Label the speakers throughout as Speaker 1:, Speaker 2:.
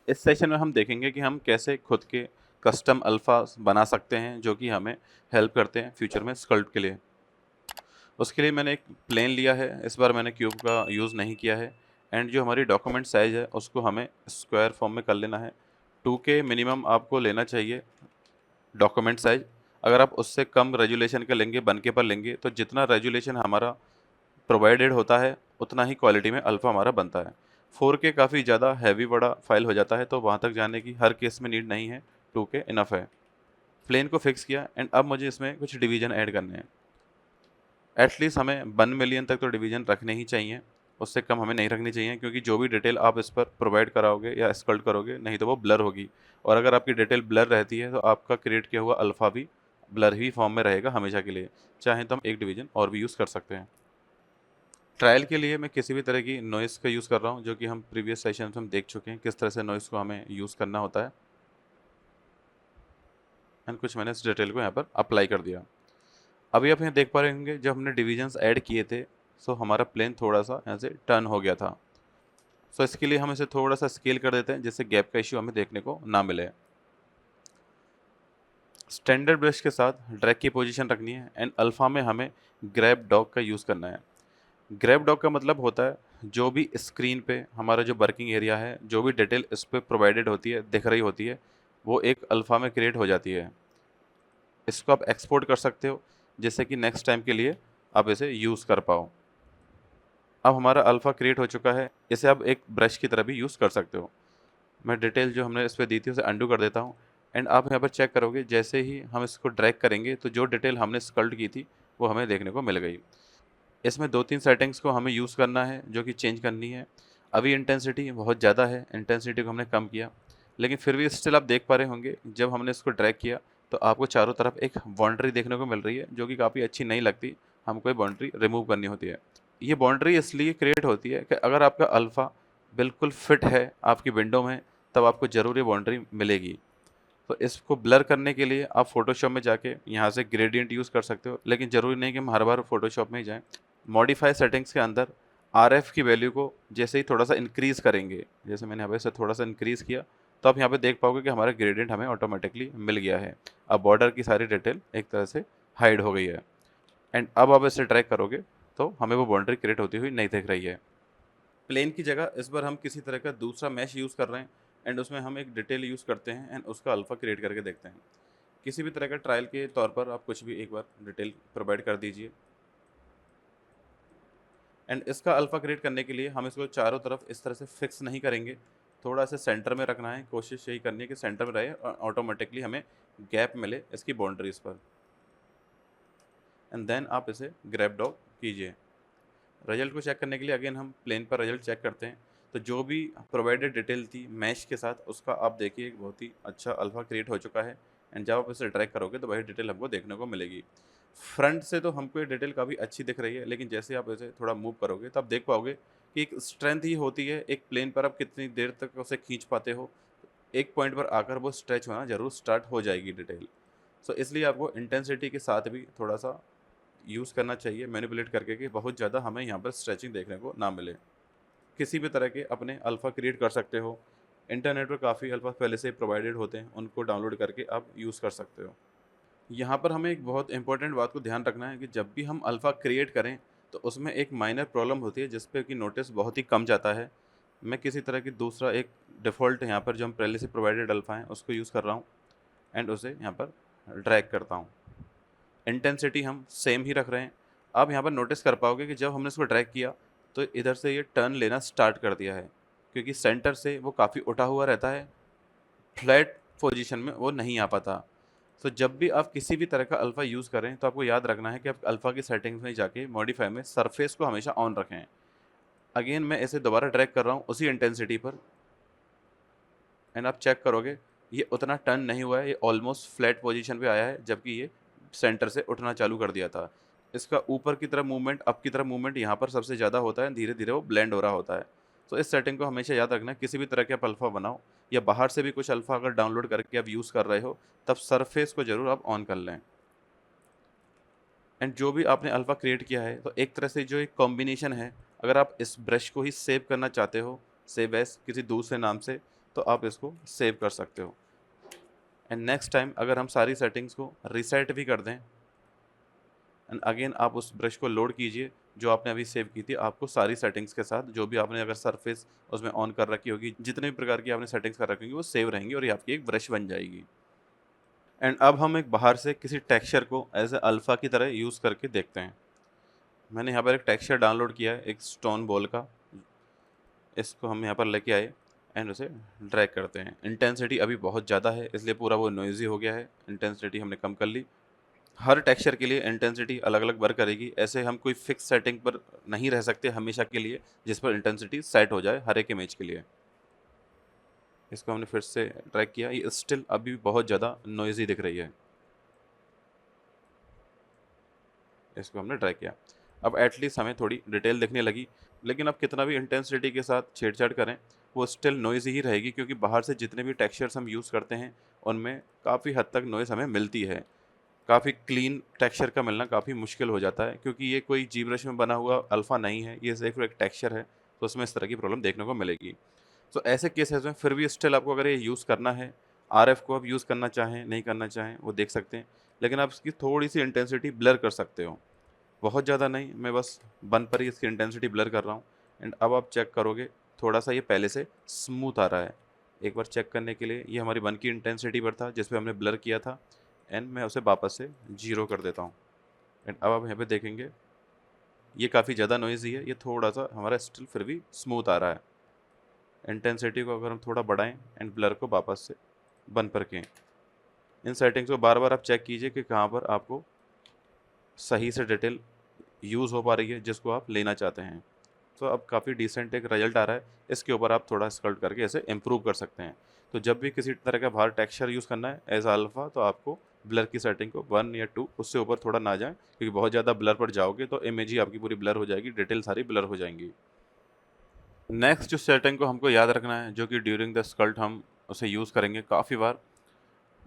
Speaker 1: इस सेशन में हम देखेंगे कि हम कैसे खुद के कस्टम अल्फ़ा बना सकते हैं जो कि हमें हेल्प करते हैं फ्यूचर में स्कल्प्ट के लिए। उसके लिए मैंने एक प्लेन लिया है, इस बार मैंने क्यूब का यूज़ नहीं किया है। एंड जो हमारी डॉक्यूमेंट साइज़ है उसको हमें स्क्वायर फॉर्म में कर लेना है। 2K मिनिमम आपको लेना चाहिए डॉक्यूमेंट साइज़। अगर आप उससे कम रेज़ोल्यूशन का लेंगे, 1K पर लेंगे, तो जितना रेज़ोल्यूशन हमारा प्रोवाइडेड होता है उतना ही क्वालिटी में अल्फ़ा हमारा बनता है। 4K काफ़ी ज़्यादा हैवी बड़ा फाइल हो जाता है, तो वहाँ तक जाने की हर केस में नीड नहीं है, 2K इनफ है। प्लेन को फिक्स किया एंड अब मुझे इसमें कुछ डिवीज़न ऐड करने हैं। एटलीस्ट हमें 1 मिलियन तक तो डिवीज़न रखने ही चाहिए, उससे कम हमें नहीं रखनी चाहिए, क्योंकि जो भी डिटेल आप इस पर प्रोवाइड कराओगे या स्कल्ट करोगे नहीं तो वो ब्लर होगी। और अगर आपकी डिटेल ब्लर रहती है तो आपका क्रिएट किया हुआ अल्फ़ा भी ब्लर ही फॉर्म में रहेगा हमेशा के लिए। चाहे तो हम एक डिवीज़न और भी यूज़ कर सकते हैं। ट्रायल के लिए मैं किसी भी तरह की नॉइज़ का यूज़ कर रहा हूँ, जो कि हम प्रीवियस सेशन में हम देख चुके हैं किस तरह से नॉइज़ को हमें यूज़ करना होता है। एंड कुछ मैंने इस डिटेल को यहाँ पर अप्लाई कर दिया। अभी आप यहाँ देख पा रहे होंगे जब हमने डिविजन्स ऐड किए थे, सो हमारा प्लेन थोड़ा सा यहाँ से टर्न हो गया था। सो इसके लिए हम इसे थोड़ा सा स्केल कर देते हैं जिससे गैप का इश्यू हमें देखने को ना मिले। स्टैंडर्ड ब्रश के साथ ड्रैग की पोजीशन रखनी है एंड अल्फ़ा में हमें ग्रैब डॉग का यूज़ करना है। ग्रैब डॉग का मतलब होता है जो भी स्क्रीन पे हमारा जो वर्किंग एरिया है, जो भी डिटेल इस पे प्रोवाइडेड होती है, दिख रही होती है, वो एक अल्फ़ा में क्रिएट हो जाती है। इसको आप एक्सपोर्ट कर सकते हो जिससे कि नेक्स्ट टाइम के लिए आप इसे यूज़ कर पाओ। अब हमारा अल्फ़ा क्रिएट हो चुका है, इसे आप एक ब्रश की तरह भी यूज़ कर सकते हो। मैं डिटेल जो हमने इस पे दी थी उसे अंडू कर देता हूँ एंड आप यहाँ पर चेक करोगे जैसे ही हम इसको ड्रैग करेंगे तो जो डिटेल हमने स्कल्ट की थी वो हमें देखने को मिल गई। इसमें 2-3 सेटिंग्स को हमें यूज़ करना है जो कि चेंज करनी है। अभी इंटेंसिटी बहुत ज़्यादा है, इंटेंसिटी को हमने कम किया, लेकिन फिर भी स्टिल आप देख पा रहे होंगे जब हमने इसको ड्रैग किया तो आपको चारों तरफ एक बाउंड्री देखने को मिल रही है जो कि काफ़ी अच्छी नहीं लगती, हमको ये बाउंड्री रिमूव करनी होती है। ये बाउंड्री इसलिए क्रिएट होती है कि अगर आपका अल्फ़ा बिल्कुल फिट है आपकी विंडो में, तब आपको ज़रूर ये बाउंड्री मिलेगी। तो इसको ब्लर करने के लिए आप फ़ोटोशॉप में जाके यहाँ से ग्रेडिएंट यूज़ कर सकते हो, लेकिन ज़रूरी नहीं कि हम हर बार फ़ोटोशॉप में ही जाएँ। मॉडिफाई सेटिंग्स के अंदर आरएफ की वैल्यू को जैसे ही थोड़ा-सा इंक्रीज़ करेंगे, जैसे मैंने यहाँ पे इसे थोड़ा-सा इंक्रीज़ किया, तो आप यहाँ पे देख पाओगे कि हमारा ग्रेडिएंट हमें ऑटोमैटिकली मिल गया है। अब बॉर्डर की सारी डिटेल एक तरह से हाइड हो गई है एंड अब आप इसे ट्रैक करोगे, तो हमें वो बाउंड्री क्रिएट होती हुई नहीं दिख रही है। प्लेन की जगह इस बार हम किसी तरह का दूसरा मैश यूज़ कर रहे हैं एंड उसमें हम एक डिटेल यूज़ करते हैं एंड उसका अल्फ़ा क्रिएट करके देखते हैं। किसी भी तरह का ट्रायल के तौर पर आप कुछ भी एक बार डिटेल प्रोवाइड कर दीजिए एंड इसका अल्फ़ा क्रिएट करने के लिए हम इसको चारों तरफ इस तरह से फिक्स नहीं करेंगे, थोड़ा सा सेंटर में रखना है, कोशिश यही करनी है कि सेंटर में रहे और ऑटोमेटिकली हमें गैप मिले इसकी बाउंड्रीज पर। एंड देन आप इसे ग्रैब डॉग कीजिए। रिजल्ट को चेक करने के लिए अगेन हम प्लेन पर रिजल्ट चेक करते हैं, तो जो भी प्रोवाइडेड डिटेल थी मैश के साथ उसका आप देखिए एक बहुत ही अच्छा अल्फ़ा क्रिएट हो चुका है एंड जब आप इसे ट्रैक करोगे तो वही डिटेल हमको देखने को मिलेगी। फ्रंट से तो हमको ये डिटेल काफ़ी अच्छी दिख रही है, लेकिन जैसे आप इसे थोड़ा मूव करोगे तो आप देख पाओगे कि एक स्ट्रेंथ ही होती है एक प्लेन पर, आप कितनी देर तक उसे खींच पाते हो, एक पॉइंट पर आकर वो स्ट्रेच होना ज़रूर स्टार्ट हो जाएगी डिटेल। सो इसलिए आपको इंटेंसिटी के साथ भी थोड़ा सा यूज़ करना चाहिए मैनिपुलेट करके कि बहुत ज़्यादा हमें यहाँ पर स्ट्रेचिंग देखने को ना मिले। किसी भी तरह के अपने अल्फ़ा क्रिएट कर सकते हो, इंटरनेट पर काफ़ी अल्फ़ा पहले से प्रोवाइडेड होते हैं, उनको डाउनलोड करके आप यूज़ कर सकते हो। यहाँ पर हमें एक बहुत इंपॉर्टेंट बात को ध्यान रखना है कि जब भी हम अल्फ़ा क्रिएट करें तो उसमें एक माइनर प्रॉब्लम होती है जिस पे कि नोटिस बहुत ही कम जाता है। मैं किसी तरह की दूसरा एक डिफ़ॉल्ट यहाँ पर जो हम पहले से प्रोवाइडेड अल्फ़ा है उसको यूज़ कर रहा हूँ एंड उसे यहाँ पर ड्रैग करता हूँ। इंटेंसिटी हम सेम ही रख रहे हैं। आप यहाँ पर नोटिस कर पाओगे कि जब हमने इसको ड्रैग किया तो इधर से ये टर्न लेना स्टार्ट कर दिया है, क्योंकि सेंटर से वो काफ़ी उठा हुआ रहता है, फ्लैट पोजीशन में वो नहीं आ पाता। तो जब भी आप किसी भी तरह का अल्फ़ा यूज़ करें तो आपको याद रखना है कि आप अल्फ़ा की सेटिंग्स में जाके मॉडिफाई में सरफेस को हमेशा ऑन रखें। अगेन मैं इसे दोबारा ड्रैग कर रहा हूँ उसी इंटेंसिटी पर एंड आप चेक करोगे ये उतना टर्न नहीं हुआ है, ये ऑलमोस्ट फ्लैट पोजीशन पे आया है जबकि ये सेंटर से उठना चालू कर दिया था। इसका ऊपर की तरफ मूवमेंट, अप की तरफ मूवमेंट यहाँ पर सबसे ज़्यादा होता है, धीरे-धीरे वो ब्लेंड हो रहा होता है। तो इस सेटिंग को हमेशा याद रखना है, किसी भी तरह के आप अल्फ़ा बनाओ या बाहर से भी कुछ अल्फ़ा अगर डाउनलोड करके आप यूज़ कर रहे हो, तब सरफेस को ज़रूर आप ऑन कर लें। एंड जो भी आपने अल्फ़ा क्रिएट किया है, तो एक तरह से जो एक कॉम्बिनेशन है, अगर आप इस ब्रश को ही सेव करना चाहते हो, सेव एज़ किसी दूसरे नाम से, तो आप इसको सेव कर सकते हो। एंड नेक्स्ट टाइम अगर हम सारी सेटिंग्स को रीसेट भी कर दें एंड अगेन आप उस ब्रश को लोड कीजिए जो आपने अभी सेव की थी, आपको सारी सेटिंग्स के साथ जो भी आपने अगर सरफेस उसमें ऑन कर रखी होगी, जितने भी प्रकार की आपने सेटिंग्स कर रखी होंगी वो सेव रहेंगी और ये आपकी एक ब्रश बन जाएगी। एंड अब हम एक बाहर से किसी टेक्सचर को एज ए अल्फ़ा की तरह यूज़ करके देखते हैं। मैंने यहाँ पर एक टेक्सचर डाउनलोड किया है एक स्टोन बॉल का, इसको हम यहाँ पर लेके आए एंड उसे ड्रैग करते हैं। इंटेंसिटी अभी बहुत ज़्यादा है इसलिए पूरा वो नॉइज़ी हो गया है, इंटेंसिटी हमने कम कर ली। हर टेक्सचर के लिए इंटेंसिटी अलग अलग वर्क करेगी, ऐसे हम कोई फिक्स सेटिंग पर नहीं रह सकते हमेशा के लिए जिस पर इंटेंसिटी सेट हो जाए हर एक इमेज के लिए। इसको हमने फिर से ट्रैक किया, ये स्टिल अभी भी बहुत ज़्यादा नॉइज़ी दिख रही है। इसको हमने ट्रैक किया, अब एटलीस्ट हमें थोड़ी डिटेल दिखने लगी, लेकिन अब कितना भी इंटेंसिटी के साथ छेड़छाड़ करें वो स्टिल नॉइज़ी ही रहेगी क्योंकि बाहर से जितने भी टेक्सचर्स हम यूज़ करते हैं उनमें काफ़ी हद तक नॉइज़ हमें मिलती है। काफ़ी क्लीन टेक्सचर का मिलना काफ़ी मुश्किल हो जाता है क्योंकि ये कोई जीब्रश में बना हुआ अल्फ़ा नहीं है, ये सिर्फ एक टेक्सचर है, तो उसमें इस तरह की प्रॉब्लम देखने को मिलेगी। तो ऐसे केसेस में फिर भी स्टिल आपको अगर ये यूज़ करना है, आरएफ को आप यूज़ करना चाहें, नहीं करना चाहें, वो देख सकते हैं। लेकिन आप इसकी थोड़ी-सी इंटेंसिटी ब्लर कर सकते हो। बहुत ज़्यादा नहीं, मैं बस 1 पर ही इसकी इंटेंसिटी ब्लर कर रहा हूँ एंड अब आप चेक करोगे थोड़ा-सा ये पहले से स्मूथ आ रहा है। एक बार चेक करने के लिए ये हमारी 1 की इंटेंसिटी पर था जिस पे हमने ब्लर किया था एंड मैं उसे वापस से 0 कर देता हूँ एंड अब आप यहाँ पे देखेंगे ये काफ़ी ज़्यादा नॉइज़ी है, ये थोड़ा-सा हमारा स्टिल फिर भी स्मूथ आ रहा है। इंटेंसिटी को अगर हम थोड़ा बढ़ाएँ एंड ब्लर को वापस से 1 पर किएँ। इन सेटिंग्स को बार-बार आप चेक कीजिए कि कहाँ पर आपको सही से डिटेल यूज़ हो पा रही है जिसको आप लेना चाहते हैं। तो अब काफ़ी डिसेंट एक रिजल्ट आ रहा है, इसके ऊपर आप थोड़ा स्कल्प्ट करके इसे इम्प्रूव कर सकते हैं। तो जब भी किसी तरह का बाहर टेक्सचर यूज़ करना है एज़ अल्फ़ा तो आपको ब्लर की सेटिंग को 1 या 2 उससे ऊपर थोड़ा ना जाएँ क्योंकि बहुत ज़्यादा ब्लर पर जाओगे तो इमेज ही आपकी पूरी ब्लर हो जाएगी, डिटेल सारी ब्लर हो जाएँगी। नेक्स्ट जो सेटिंग को हमको याद रखना है जो कि ड्यूरिंग द स्कल्प्ट हम उसे यूज़ करेंगे काफ़ी बार,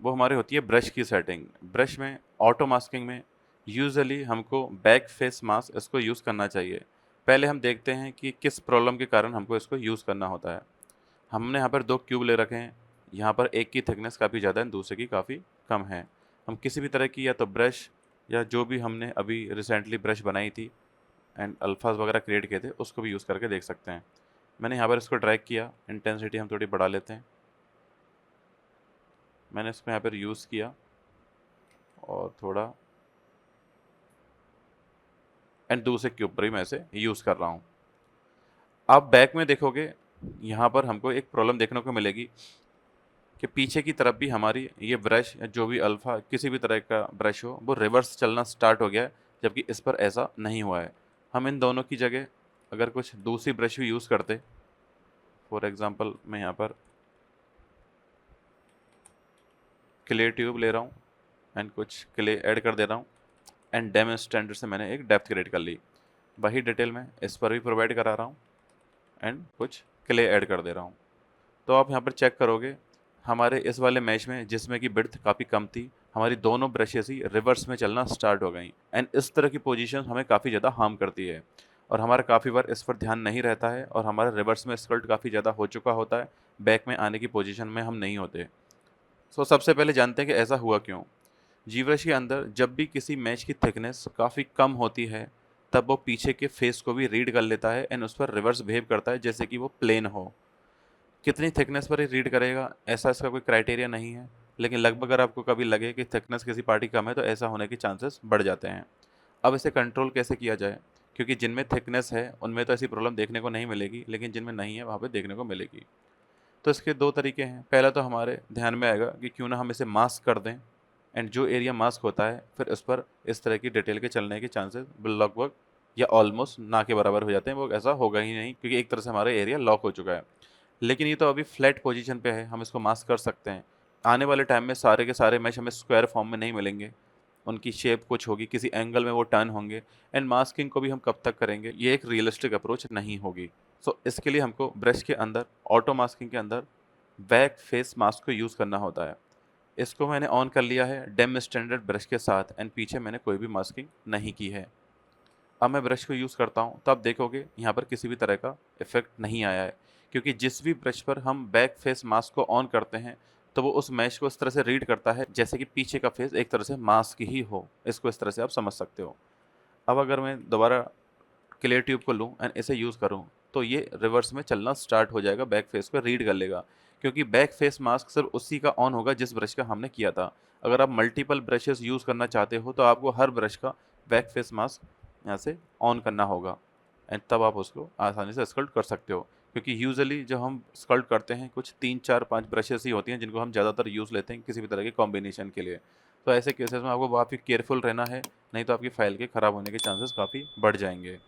Speaker 1: वो हमारी होती है ब्रश की सेटिंग। ब्रश में ऑटो मास्किंग में यूजुअली हमको बैक फेस मास्क इसको यूज़ करना चाहिए। पहले हम देखते हैं कि किस प्रॉब्लम के कारण हमको इसको यूज़ करना होता है। हमने यहाँ पर 2 क्यूब ले रखे हैं, यहाँ पर एक की थिकनेस काफ़ी ज़्यादा है, दूसरे की काफ़ी कम है। हम किसी भी तरह की या तो ब्रश या जो भी हमने अभी रिसेंटली ब्रश बनाई थी एंड अल्फ़ाज़ वगैरह क्रिएट किए थे, उसको भी यूज़ करके देख सकते हैं। मैंने यहाँ पर इसको ड्रैग किया, इंटेंसिटी हम थोड़ी बढ़ा लेते हैं। मैंने इसको यहाँ पर यूज़ किया और थोड़ा एंड दूसरे के ऊपर ही मैं इसे यूज़ कर रहा हूँ। आप बैक में देखोगे, यहाँ पर हमको एक प्रॉब्लम देखने को मिलेगी कि पीछे की तरफ भी हमारी ये ब्रश या जो भी अल्फ़ा किसी भी तरह का ब्रश हो, वो रिवर्स चलना स्टार्ट हो गया है, जबकि इस पर ऐसा नहीं हुआ है। हम इन दोनों की जगह अगर कुछ दूसरी ब्रश भी यूज़ करते, फॉर एग्ज़ाम्पल मैं यहाँ पर क्ले ट्यूब ले रहा हूँ एंड कुछ क्ले ऐड कर दे रहा हूँ एंड डेम स्टैंडर्ड से मैंने एक डेप्थ क्रिएट कर ली। वही डिटेल मैं इस पर भी प्रोवाइड करा रहा हूँ एंड कुछ क्ले ऐड कर दे रहा हूँ। तो आप यहाँ पर चेक करोगे हमारे इस वाले मैच में जिसमें कि विड्थ काफ़ी कम थी, हमारी दोनों ब्रशेस ही रिवर्स में चलना स्टार्ट हो गई एंड इस तरह की पोजीशन हमें काफ़ी ज़्यादा हार्म करती है और हमारा काफ़ी बार इस पर ध्यान नहीं रहता है और हमारा रिवर्स में स्कल्ट काफ़ी ज़्यादा हो चुका होता है, बैक में आने की पोजीशन में हम नहीं होते। सो सबसे पहले जानते हैं कि ऐसा हुआ क्यों। जीवरश के अंदर जब भी किसी मैच की थिकनेस काफ़ी कम होती है तब वो पीछे के फेस को भी रीड कर लेता है एंड उस पर रिवर्स बिहेव करता है जैसे कि वो प्लेन हो। कितनी थिकनेस पर ही रीड करेगा ऐसा इसका कोई क्राइटेरिया नहीं है, लेकिन लगभग अगर आपको कभी लगे कि थिकनेस किसी पार्टी कम है तो ऐसा होने के चांसेस बढ़ जाते हैं। अब इसे कंट्रोल कैसे किया जाए, क्योंकि जिनमें थिकनेस है उनमें तो ऐसी प्रॉब्लम देखने को नहीं मिलेगी, लेकिन जिनमें नहीं है वहाँ पे देखने को मिलेगी। तो इसके 2 तरीके हैं। पहला तो हमारे ध्यान में आएगा कि क्यों ना हम इसे मास्क कर दें एंड जो एरिया मास्क होता है फिर उस पर इस तरह की डिटेल के चलने के चांसेस लगभग या ऑलमोस्ट ना के बराबर हो जाते हैं। वो ऐसा होगा ही नहीं क्योंकि एक तरह से हमारा एरिया लॉक हो चुका है। लेकिन ये तो अभी फ्लैट पोजीशन पे है, हम इसको मास्क कर सकते हैं। आने वाले टाइम में सारे के सारे मैश हमें स्क्वायर फॉर्म में नहीं मिलेंगे, उनकी शेप कुछ होगी, किसी एंगल में वो टर्न होंगे एंड मास्किंग को भी हम कब तक करेंगे, ये एक रियलिस्टिक अप्रोच नहीं होगी। सो इसके लिए हमको ब्रश के अंदर ऑटो मास्किंग के अंदर बैक फेस मास्क को यूज़ करना होता है। इसको मैंने ऑन कर लिया है डेम स्टैंडर्ड ब्रश के साथ एंड पीछे मैंने कोई भी मास्किंग नहीं की है। अब मैं ब्रश को यूज़ करता हूँ तो आप देखोगे यहाँ पर किसी भी तरह का इफेक्ट नहीं आया है क्योंकि जिस भी ब्रश पर हम बैक फेस मास्क को ऑन करते हैं, तो वो उस मैश को इस तरह से रीड करता है जैसे कि पीछे का फेस एक तरह से मास्क ही हो। इसको इस तरह से आप समझ सकते हो। अब अगर मैं दोबारा क्लियर ट्यूब को लूँ एंड इसे यूज़ करूँ, तो ये रिवर्स में चलना स्टार्ट हो जाएगा, बैक फेस पे रीड कर लेगा। क्योंकि बैक फेस मास्क सिर्फ उसी का ऑन होगा जिस ब्रश का हमने किया था। अगर आप मल्टीपल ब्रशेस यूज़ करना चाहते हो, तो आपको हर ब्रश का बैक फेस मास्क यहाँ से ऑन करना होगा एंड तब आप उसको आसानी से स्कल्ट कर सकते हो। क्योंकि यूजुअली जब हम स्कल्ट करते हैं, कुछ 3, 4, 5 ब्रशेस ही होती हैं जिनको हम ज़्यादातर यूज़ लेते हैं किसी भी तरह के कॉम्बिनेशन के लिए। तो ऐसे केसेस में आपको काफ़ी केयरफुल रहना है, नहीं तो आपकी फाइल के ख़राब होने के चांसेस काफ़ी बढ़ जाएँगे।